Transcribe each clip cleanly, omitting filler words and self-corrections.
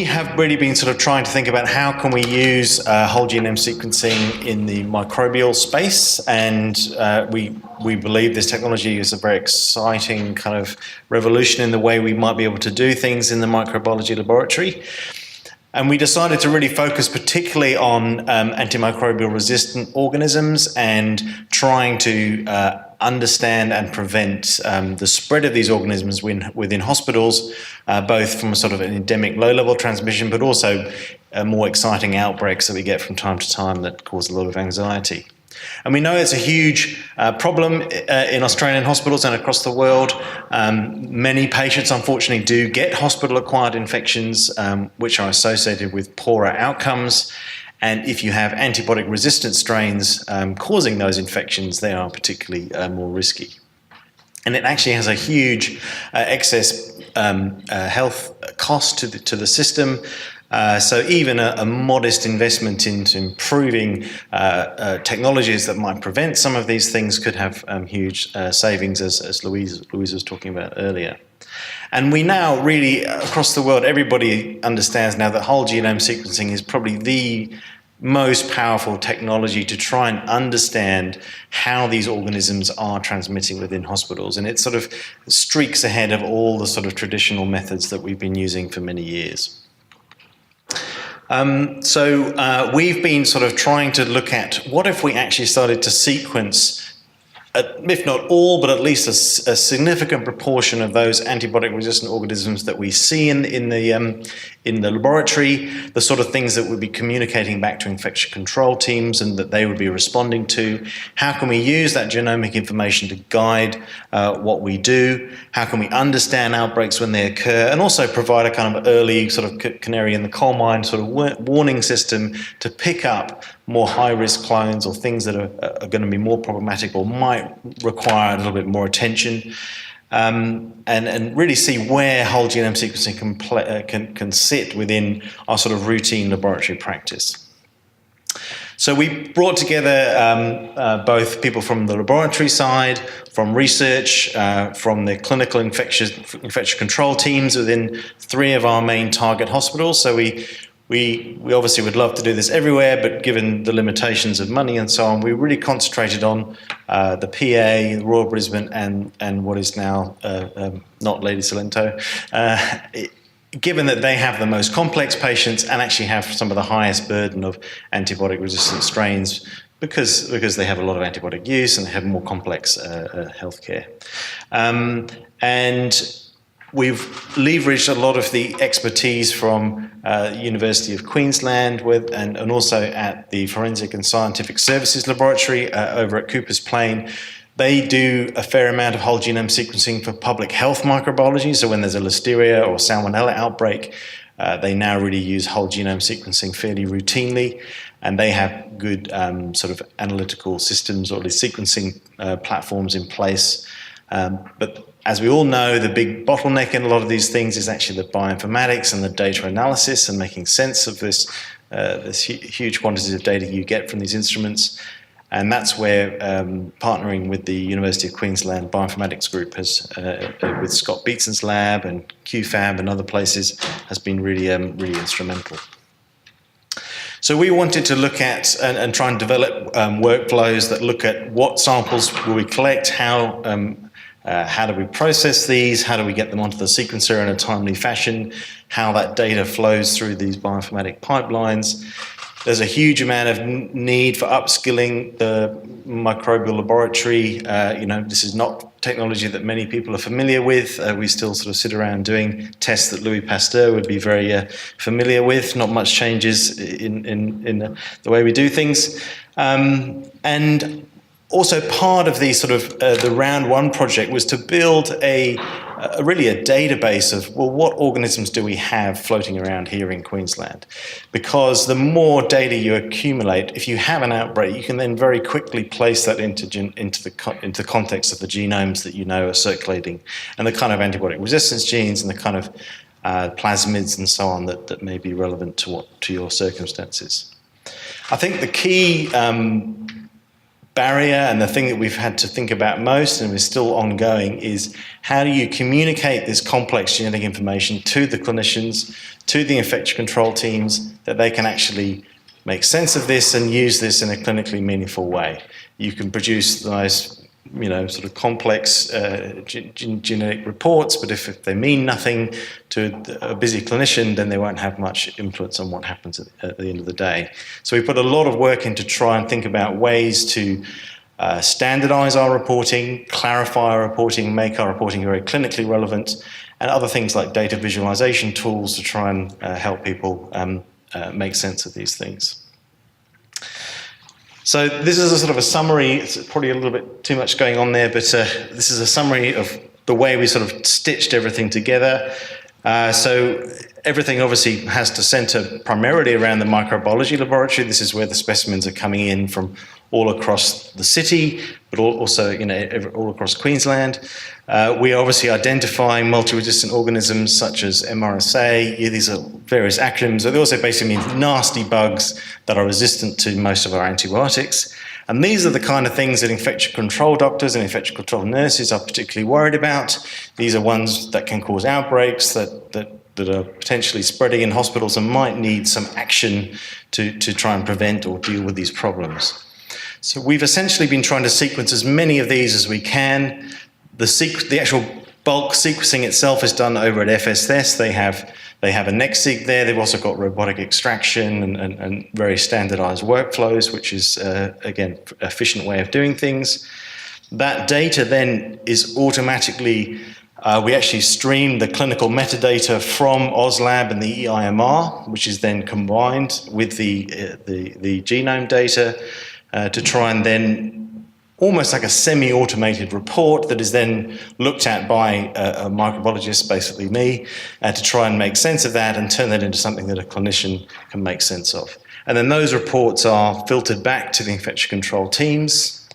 have really been sort of trying to think about how can we use whole genome sequencing in the microbial space, and we believe this technology is a very exciting kind of revolution in the way we might be able to do things in the microbiology laboratory. And we decided to really focus particularly on antimicrobial resistant organisms and trying to understand and prevent the spread of these organisms within hospitals, both from a sort of an endemic low-level transmission, but also more exciting outbreaks that we get from time to time that cause a lot of anxiety. And we know it's a huge problem in Australian hospitals and across the world. Many patients, unfortunately, do get hospital-acquired infections, which are associated with poorer outcomes. And if you have antibiotic-resistant strains causing those infections, they are particularly more risky. And it actually has a huge excess health cost to the system. So even a modest investment into improving technologies that might prevent some of these things could have huge savings, as Louise was talking about earlier. And we now really, across the world, everybody understands now that whole genome sequencing is probably the most powerful technology to try and understand how these organisms are transmitting within hospitals. And it sort of streaks ahead of all the sort of traditional methods that we've been using for many years. So we've been sort of trying to look at what if we actually started to sequence, if not all, but at least a significant proportion of those antibiotic-resistant organisms that we see in the laboratory, the sort of things that would be communicating back to infection control teams and that they would be responding to. How can we use that genomic information to guide what we do? How can we understand outbreaks when they occur, and also provide a kind of early sort of canary in the coal mine sort of warning system to pick up more high-risk clones or things that are going to be more problematic or might require a little bit more attention, and really see where whole genome sequencing can sit within our sort of routine laboratory practice. So we brought together both people from the laboratory side, from research, from the clinical infection control teams within 3 of our main target hospitals. So we obviously would love to do this everywhere, but given the limitations of money and so on, we really concentrated on the PA, Royal Brisbane, and what is now not Lady Cilento, given that they have the most complex patients and actually have some of the highest burden of antibiotic-resistant strains because they have a lot of antibiotic use and they have more complex healthcare. And we've leveraged a lot of the expertise from University of Queensland and also at the Forensic and Scientific Services Laboratory over at Cooper's Plain. They do a fair amount of whole genome sequencing for public health microbiology. So when there's a listeria or salmonella outbreak, they now really use whole genome sequencing fairly routinely. And they have good sort of analytical systems or at least sequencing platforms in place. But as we all know, the big bottleneck in a lot of these things is actually the bioinformatics and the data analysis and making sense of this huge quantities of data you get from these instruments. And that's where partnering with the University of Queensland Bioinformatics Group with Scott Beatson's lab and QFab and other places has been really instrumental. So we wanted to look at and try and develop workflows that look at what samples will we collect, how do we process these, how do we get them onto the sequencer in a timely fashion, how that data flows through these bioinformatic pipelines. There's a huge amount of need for upskilling the microbial laboratory. This is not technology that many people are familiar with. We still sort of sit around doing tests that Louis Pasteur would be very familiar with. Not much changes in the way we do things. And also part of the sort of the round one project was to build really a database of, well, what organisms do we have floating around here in Queensland? Because the more data you accumulate, if you have an outbreak, you can then very quickly place that into the context of the genomes that you know are circulating and the kind of antibiotic resistance genes and the kind of plasmids and so on that may be relevant to your circumstances. I think the key barrier and the thing that we've had to think about most, and is still ongoing, is how do you communicate this complex genetic information to the clinicians, to the infection control teams, that they can actually make sense of this and use this in a clinically meaningful way. You can produce those, sort of complex genetic reports, but if they mean nothing to a busy clinician, then they won't have much influence on what happens at the end of the day. So we put a lot of work in to try and think about ways to standardize our reporting, clarify our reporting, make our reporting very clinically relevant, and other things like data visualization tools to try and help people make sense of these things. So this is a sort of a summary. It's probably a little bit too much going on there, but this is a summary of the way we sort of stitched everything together. So everything obviously has to center primarily around the microbiology laboratory. This is where the specimens are coming in from all across the city, but also all across Queensland. We are obviously identifying multi-resistant organisms such as MRSA. These are various acronyms, but they also basically mean nasty bugs that are resistant to most of our antibiotics. And these are the kind of things that infection control doctors and infection control nurses are particularly worried about. These are ones that can cause outbreaks that are potentially spreading in hospitals and might need some action to try and prevent or deal with these problems. So we've essentially been trying to sequence as many of these as we can. The actual bulk sequencing itself is done over at FSS. They have a NextSeq there. They've also got robotic extraction and very standardized workflows, which is, again, an efficient way of doing things. That data then is automatically, we actually stream the clinical metadata from OzLab and the EIMR, which is then combined with the genome data to try and then almost like a semi-automated report that is then looked at by a microbiologist, basically me, to try and make sense of that and turn that into something that a clinician can make sense of. And then those reports are filtered back to the infection control teams,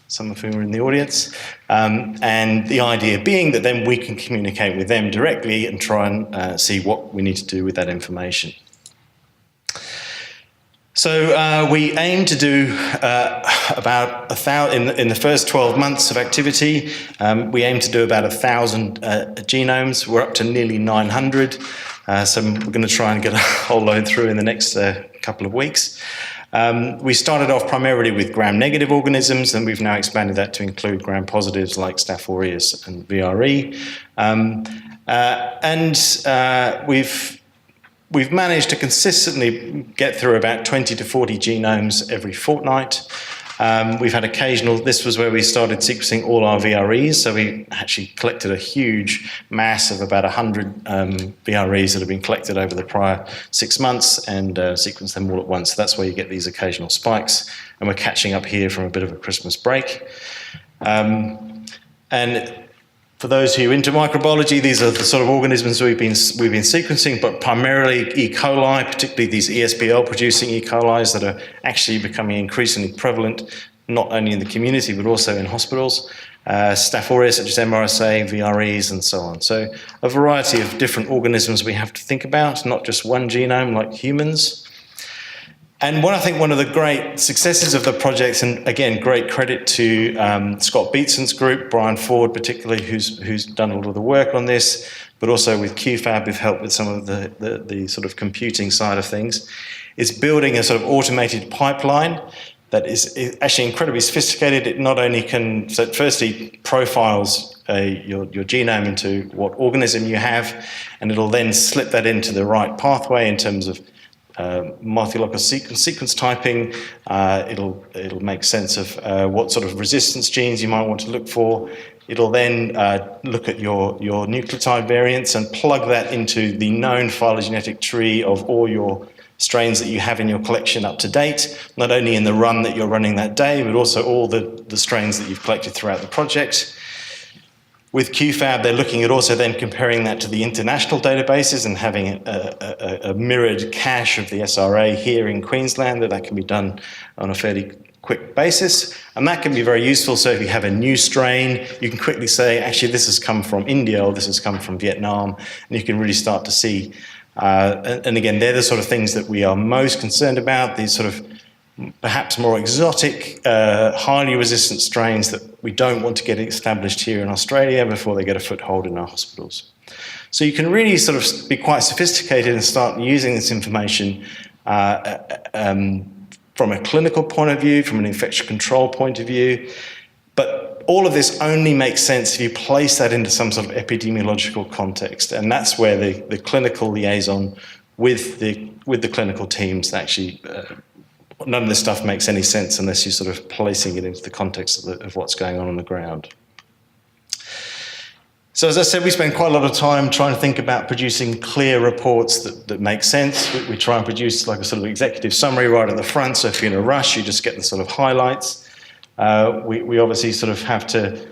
some of whom are in the audience, and the idea being that then we can communicate with them directly and try and see what we need to do with that information. So we aim to do about 1,000, in the first 12 months of activity, we aim to do about 1,000 genomes. We're up to nearly 900, so we're going to try and get a whole load through in the next couple of weeks. We started off primarily with gram-negative organisms, and we've now expanded that to include gram-positives like Staph aureus and VRE. We've managed to consistently get through about 20 to 40 genomes every fortnight. We've had occasional, this was where we started sequencing all our VREs, so we actually collected a huge mass of about 100 VREs that have been collected over the prior 6 months and sequenced them all at once. So that's where you get these occasional spikes, and we're catching up here from a bit of a Christmas break. And for those who are into microbiology, these are the sort of organisms we've been sequencing, but primarily E. coli, particularly these ESBL-producing E. colis that are actually becoming increasingly prevalent, not only in the community, but also in hospitals. Staph aureus, such as MRSA, VREs, and so on. So a variety of different organisms we have to think about, not just one genome like humans. And I think one of the great successes of the projects, and again, great credit to Scott Beatson's group, Brian Ford particularly, who's done a lot of the work on this, but also with QFab, who've helped with some of the sort of computing side of things, is building a sort of automated pipeline that is actually incredibly sophisticated. It not only can, so it firstly profiles your genome into what organism you have, and it'll then slip that into the right pathway in terms of multi-locus sequence typing. It'll make sense of what sort of resistance genes you might want to look for. It'll then look at your nucleotide variants and plug that into the known phylogenetic tree of all your strains that you have in your collection up to date, not only in the run that you're running that day, but also all the strains that you've collected throughout the project. With QFab, they're looking at also then comparing that to the international databases and having a mirrored cache of the SRA here in Queensland, that can be done on a fairly quick basis. And that can be very useful. So if you have a new strain, you can quickly say, actually, this has come from India or this has come from Vietnam, and you can really start to see. And again, they're the sort of things that we are most concerned about, these sort of perhaps more exotic, highly resistant strains that we don't want to get established here in Australia before they get a foothold in our hospitals. So you can really sort of be quite sophisticated and start using this information from a clinical point of view, from an infection control point of view. But all of this only makes sense if you place that into some sort of epidemiological context. And that's where the clinical liaison with the clinical teams actually, none of this stuff makes any sense unless you're sort of placing it into the context of what's going on the ground. So as I said, we spend quite a lot of time trying to think about producing clear reports that make sense. We try and produce like a sort of executive summary right at the front, so if you're in a rush, you just get the sort of highlights. We obviously sort of have to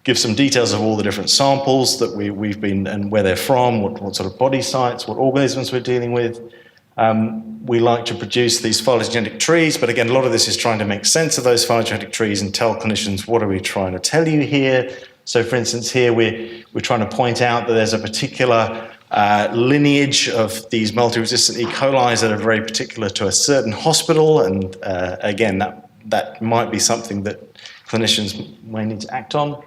give some details of all the different samples that we've been and where they're from, what sort of body sites, what organisms we're dealing with. We like to produce these phylogenetic trees, but again, a lot of this is trying to make sense of those phylogenetic trees and tell clinicians what are we trying to tell you here. So for instance, here we're trying to point out that there's a particular lineage of these multi-resistant E. coli that are very particular to a certain hospital, and again, that might be something that clinicians may need to act on.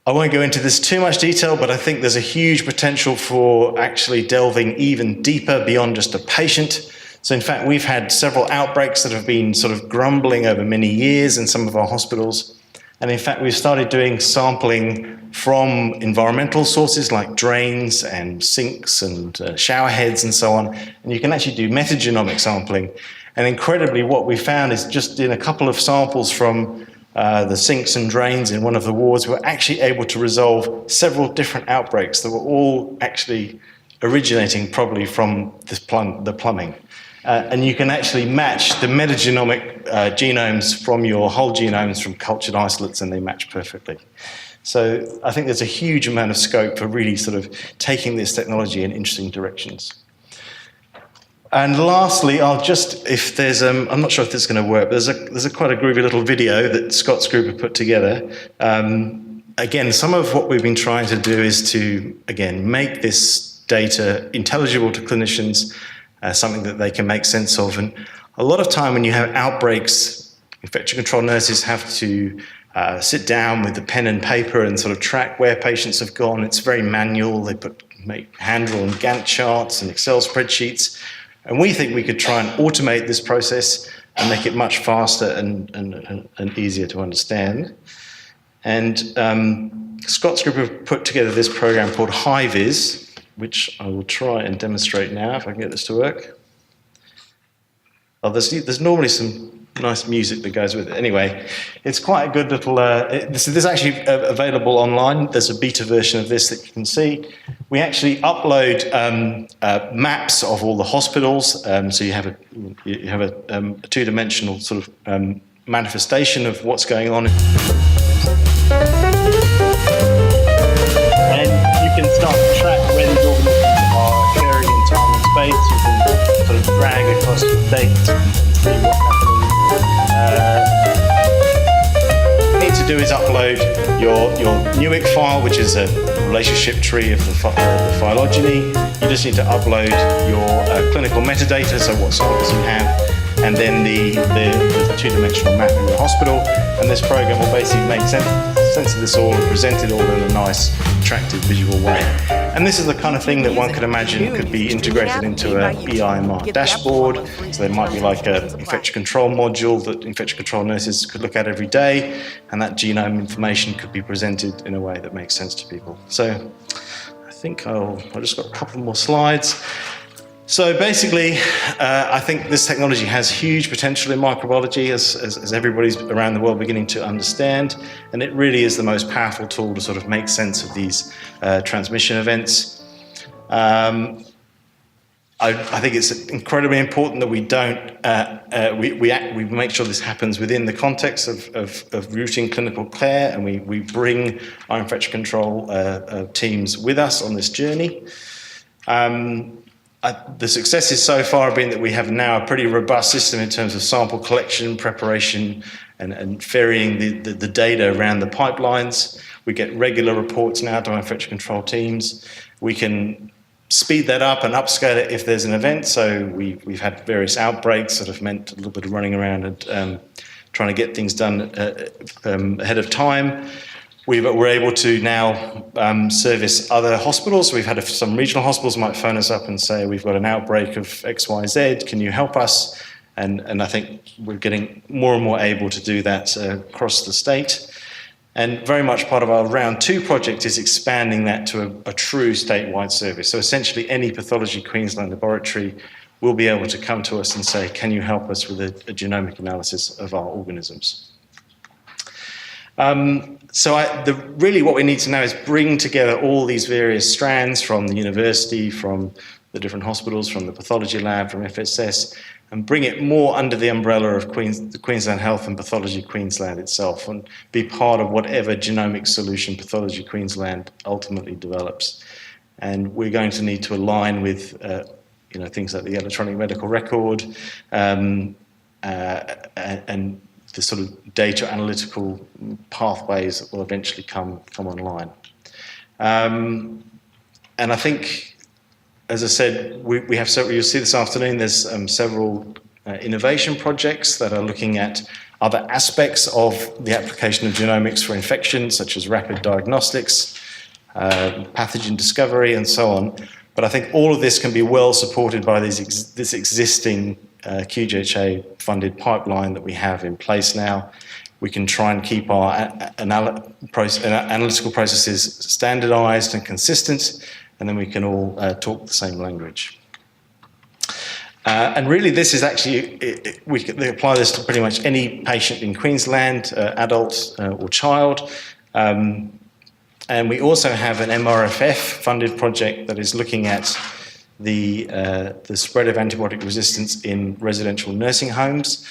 I won't go into this too much detail, but I think there's a huge potential for actually delving even deeper beyond just a patient. So in fact, we've had several outbreaks that have been sort of grumbling over many years in some of our hospitals. And in fact, we've started doing sampling from environmental sources like drains and sinks and shower heads and so on. And you can actually do metagenomic sampling. And incredibly, what we found is just in a couple of samples from the sinks and drains in one of the wards, we're actually able to resolve several different outbreaks that were all actually originating probably from the plumbing. And you can actually match the metagenomic genomes from your whole genomes from cultured isolates, and they match perfectly. So I think there's a huge amount of scope for really sort of taking this technology in interesting directions. And lastly, I'll just, if there's, I'm not sure if this is going to work, but there's quite a groovy little video that Scott's group have put together. Again, some of what we've been trying to do is to, again, make this data intelligible to clinicians, something that they can make sense of. And a lot of time when you have outbreaks, infection control nurses have to sit down with the pen and paper and sort of track where patients have gone. It's very manual. They make hand-drawn Gantt charts and Excel spreadsheets. And we think we could try and automate this process and make it much faster and easier to understand. And Scott's group have put together this program called HiVis, which I will try and demonstrate now if I can get this to work. Oh, there's normally some nice music that goes with it. Anyway, it's quite a good little, this is actually available online. There's a beta version of this that you can see. We actually upload maps of all the hospitals, so you have a two-dimensional sort of manifestation of what's going on. And you can start to track where these organisms are occurring in time and space. You can sort of drag across your data and see what's happening. What you need to do is upload your Nuic file, which is a relationship tree of the phylogeny. You just need to upload your clinical metadata, so what samples you have, and then the two-dimensional map of your hospital. And this program will basically make sense of this all and present it all in a nice, attractive visual way. And this is the kind of thing that one could imagine could be integrated into a EIMR dashboard. So there might be like an infection control module that infection control nurses could look at every day, and that genome information could be presented in a way that makes sense to people. So I think I've just got a couple more slides. So basically, I think this technology has huge potential in microbiology, as everybody's around the world beginning to understand, and it really is the most powerful tool to sort of make sense of these transmission events. I think it's incredibly important that we don't we make sure this happens within the context of routine clinical care, and we bring our infection control teams with us on this journey. The successes so far have been that we have now a pretty robust system in terms of sample collection, preparation, and ferrying the data around the pipelines. We get regular reports now to our infection control teams. We can speed that up and upscale it if there's an event. So we've had various outbreaks that have meant a little bit of running around and trying to get things done ahead of time. We're able to now service other hospitals. We've had some regional hospitals might phone us up and say, we've got an outbreak of XYZ, can you help us? And I think we're getting more and more able to do that across the state. And very much part of our round 2 project is expanding that to a true statewide service. So essentially any Pathology Queensland laboratory will be able to come to us and say, can you help us with a genomic analysis of our organisms? Really what we need to now is bring together all these various strands from the university, from the different hospitals, from the pathology lab, from FSS, and bring it more under the umbrella of the Queensland Health and Pathology Queensland itself, and be part of whatever genomic solution Pathology Queensland ultimately develops. And we're going to need to align with things like the electronic medical record and the sort of data analytical pathways that will eventually come online. And I think, as I said, we have several, you'll see this afternoon, there's several innovation projects that are looking at other aspects of the application of genomics for infections, such as rapid diagnostics, pathogen discovery, and so on. But I think all of this can be well supported by this existing QGHA-funded pipeline that we have in place now. We can try and keep our analytical processes standardized and consistent, and then we can all talk the same language. And really this is actually, we can apply this to pretty much any patient in Queensland, adult or child. And we also have an MRFF-funded project that is looking at the spread of antibiotic resistance in residential nursing homes.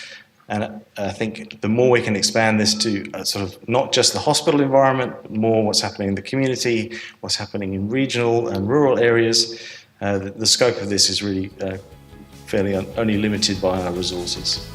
And I think the more we can expand this to sort of not just the hospital environment, but more what's happening in the community, what's happening in regional and rural areas, the scope of this is really fairly only limited by our resources.